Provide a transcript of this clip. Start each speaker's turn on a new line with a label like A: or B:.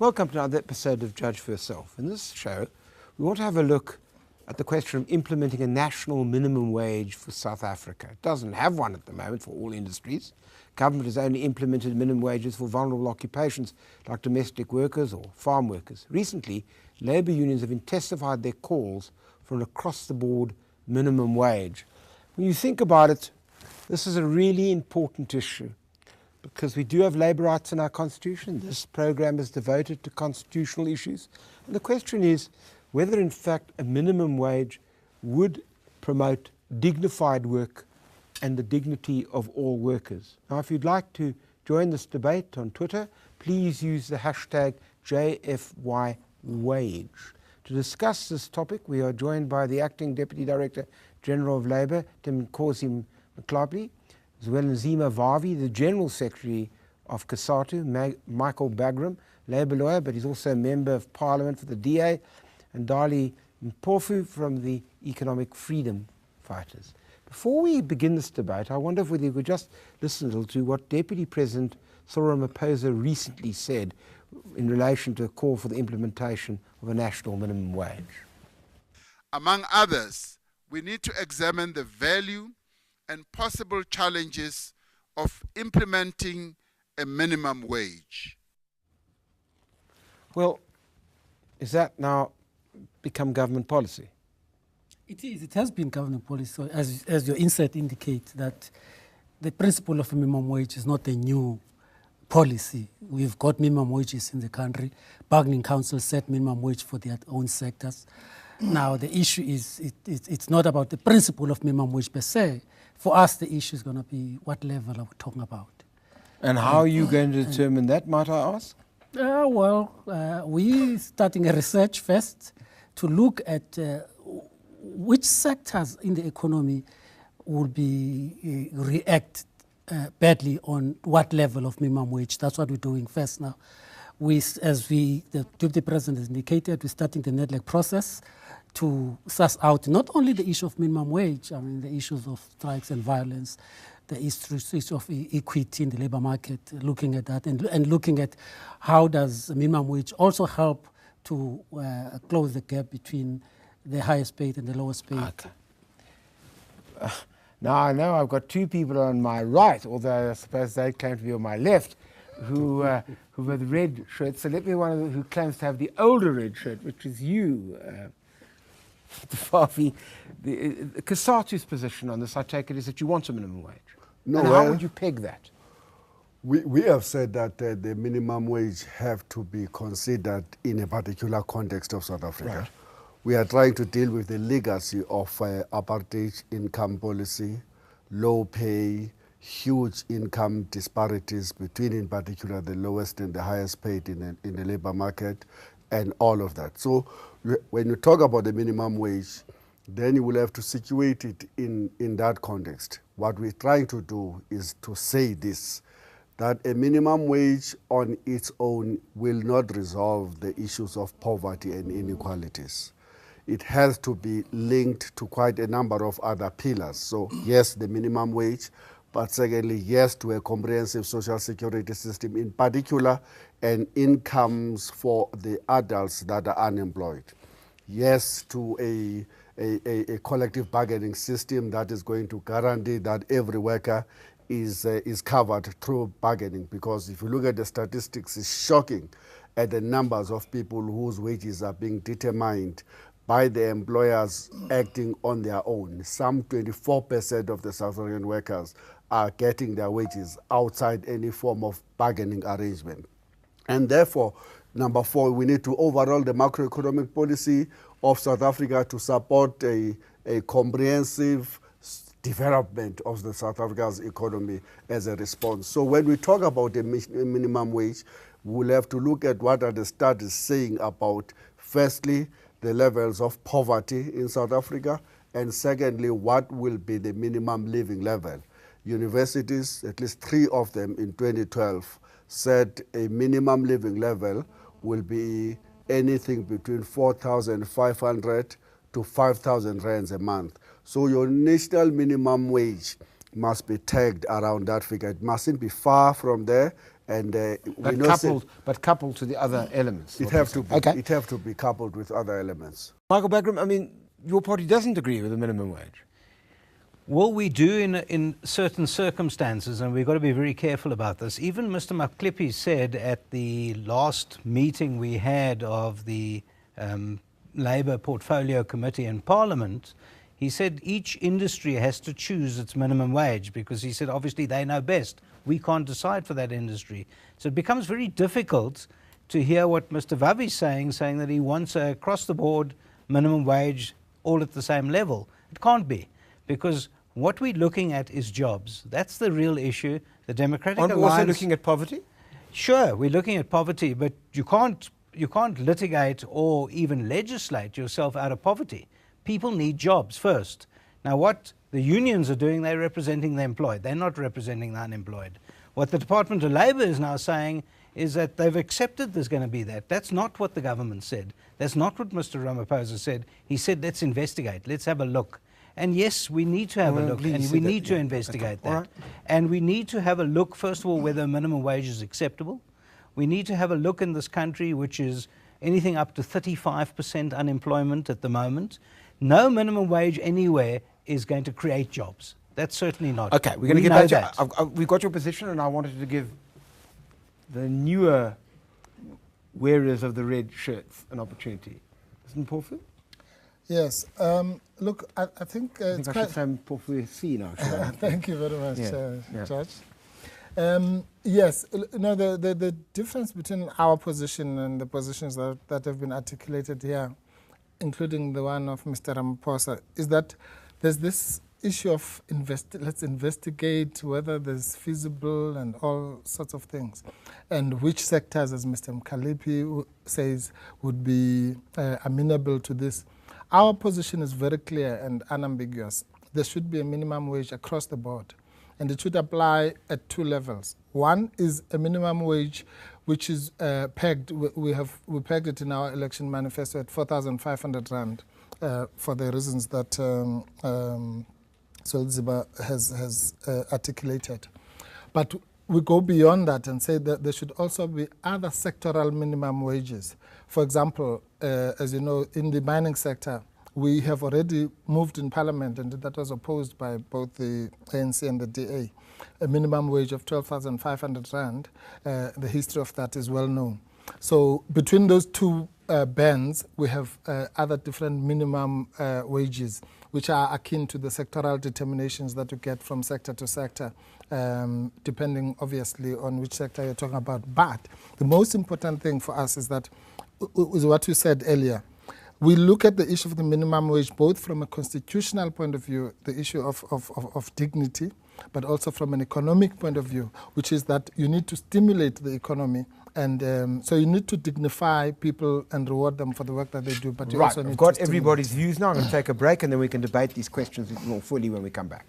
A: Welcome to another episode of Judge for Yourself. In this show, we want to have a look at the question of implementing a national minimum wage for South Africa. It doesn't have one at the moment for all industries. Government has only implemented minimum wages for vulnerable occupations like domestic workers or farm workers. Recently, labour unions have intensified their calls for an across-the-board minimum wage. When you think about it, this is a really important issue because we do have labour rights in our constitution. This program is devoted to constitutional issues. And the question is whether in fact a minimum wage would promote dignified work and the dignity of all workers. Now, if you'd like to join this debate on Twitter, please use the hashtag JFYWage. To discuss this topic, we are joined by the Acting Deputy Director General of Labour, Thembinkosi, Mkhalipi, Zwelinzima Vavi, the General Secretary of Cosatu, Michael Bagraim, Labour lawyer, but he's also a Member of Parliament for the DA, and Dali Mpofu from the Economic Freedom Fighters. Before we begin this debate, I wonder if we could just listen a little to what Deputy President Cyril Ramaphosa recently said in relation to a call for the implementation of a national minimum wage.
B: Among others, we need to examine the value and possible challenges of implementing a minimum wage.
A: Well, is that now become government policy?
C: It is. It has been government policy. So as your insight indicates, that the principle of minimum wage is not a new policy. We've got minimum wages in the country. Bargaining council set minimum wage for their own sectors. Now, the issue is it's not about the principle of minimum wage per se. For us, the issue is going to be what level are we talking about.
A: And how are you going to determine that, might I ask?
C: We're starting a research first to look at which sectors in the economy will be react badly on what level of minimum wage. That's what we're doing first now. The Deputy President has indicated, we're starting the NEDLEC process to suss out not only the issue of minimum wage, I mean the issues of strikes and violence, the issue of equity in the labour market, looking at that and looking at how does minimum wage also help to close the gap between the highest paid and the lowest paid.
A: Okay. Now I know I've got two people on my right, although I suppose they claim to be on my left, who wear the red shirt. So let me one of them who claims to have the older red shirt, which is you, Vavi. The Cosatu's position on this, I take it, is that you want a minimum wage.
D: No,
A: and how would you peg that?
D: We have said that the minimum wage have to be considered in a particular context of South Africa.
A: Right.
D: We are trying to deal with the legacy of apartheid income policy, low pay, huge income disparities between, in particular, the lowest and the highest paid in the labor market, and all of that. So when you talk about the minimum wage, then you will have to situate it in that context. What we're trying to do is to say this, that a minimum wage on its own will not resolve the issues of poverty and inequalities. It has to be linked to quite a number of other pillars. So yes, the minimum wage, but secondly, yes, to a comprehensive social security system, in particular, and incomes for the adults that are unemployed. Yes, to a collective bargaining system that is going to guarantee that every worker is covered through bargaining, because if you look at the statistics, it's shocking at the numbers of people whose wages are being determined by the employers acting on their own. Some 24% of the South African workers are getting their wages outside any form of bargaining arrangement. And therefore, number four, we need to overhaul the macroeconomic policy of South Africa to support a comprehensive development of the South Africa's economy as a response. So when we talk about a minimum wage, we'll have to look at what are the studies saying about, firstly, the levels of poverty in South Africa, and secondly, what will be the minimum living level. Universities, at least 3 of them in 2012, said a minimum living level will be anything between 4,500 to 5,000 rands a month. So your national minimum wage must be tagged around that figure. It mustn't be far from there, And
A: But coupled to the other elements.
D: It have to be coupled with other elements.
A: Michael Bagraim, I mean, your party doesn't agree with the minimum wage.
E: Well, we do in certain circumstances, and we've got to be very careful about this. Even Mr. Mkhalipi said at the last meeting we had of the Labour Portfolio Committee in Parliament, he said each industry has to choose its minimum wage, because he said obviously they know best. We can't decide for that industry. So it becomes very difficult to hear what Mr. Vavi is saying that he wants a across-the-board minimum wage all at the same level. It can't be, because what we're looking at is jobs. That's the real issue. The Democratic Alliance...
A: Aren't we also looking at poverty?
E: Sure, we're looking at poverty, but you can't litigate or even legislate yourself out of poverty. People need jobs first. Now, what the unions are doing, they're representing the employed. They're not representing the unemployed. What the Department of Labour is now saying is that they've accepted there's going to be that. That's not what the government said. That's not what Mr. Ramaphosa said. He said, let's investigate, let's have a look. And yes, we need to have a look, and we need to investigate that. And we need to have a look, first of all, whether minimum wage is acceptable. We need to have a look in this country, which is anything up to 35% unemployment at the moment. No minimum wage anywhere is going to create jobs. That's certainly not.
A: Okay, we're going to get back to that. We've got your position, and I wanted to give the newer wearers of the red shirts an opportunity. Mr. Mpofu?
F: Yes. Look, I think it's
A: I should say Mpofu C now.
F: Thank you very much, Judge. Yes, no, the difference between our position and the positions that have been articulated here, including the one of Mr. Ramaphosa, is that there's this issue of let's investigate whether there's feasible and all sorts of things, and which sectors, as Mr. Mkhalipi says, would be amenable to this. Our position is very clear and unambiguous. There should be a minimum wage across the board, and it should apply at two levels. One is a minimum wage which is pegged. We pegged it in our election manifesto at 4,500 rand for the reasons that Zwelinzima has articulated. But we go beyond that and say that there should also be other sectoral minimum wages. For example, as you know, in the mining sector, we have already moved in Parliament, and that was opposed by both the ANC and the DA, a minimum wage of 12,500 rand. The history of that is well known. So between those two bands, we have other different minimum wages, which are akin to the sectoral determinations that you get from sector to sector, depending obviously on which sector you're talking about. But the most important thing for us is that, is what you said earlier. We look at the issue of the minimum wage both from a constitutional point of view, the issue of dignity, but also from an economic point of view, which is that you need to stimulate the economy. And so you need to dignify people and reward them for the work that they do. But you also need
A: I've got everybody's views now. I'm going to take a break, and then we can debate these questions more fully when we come back.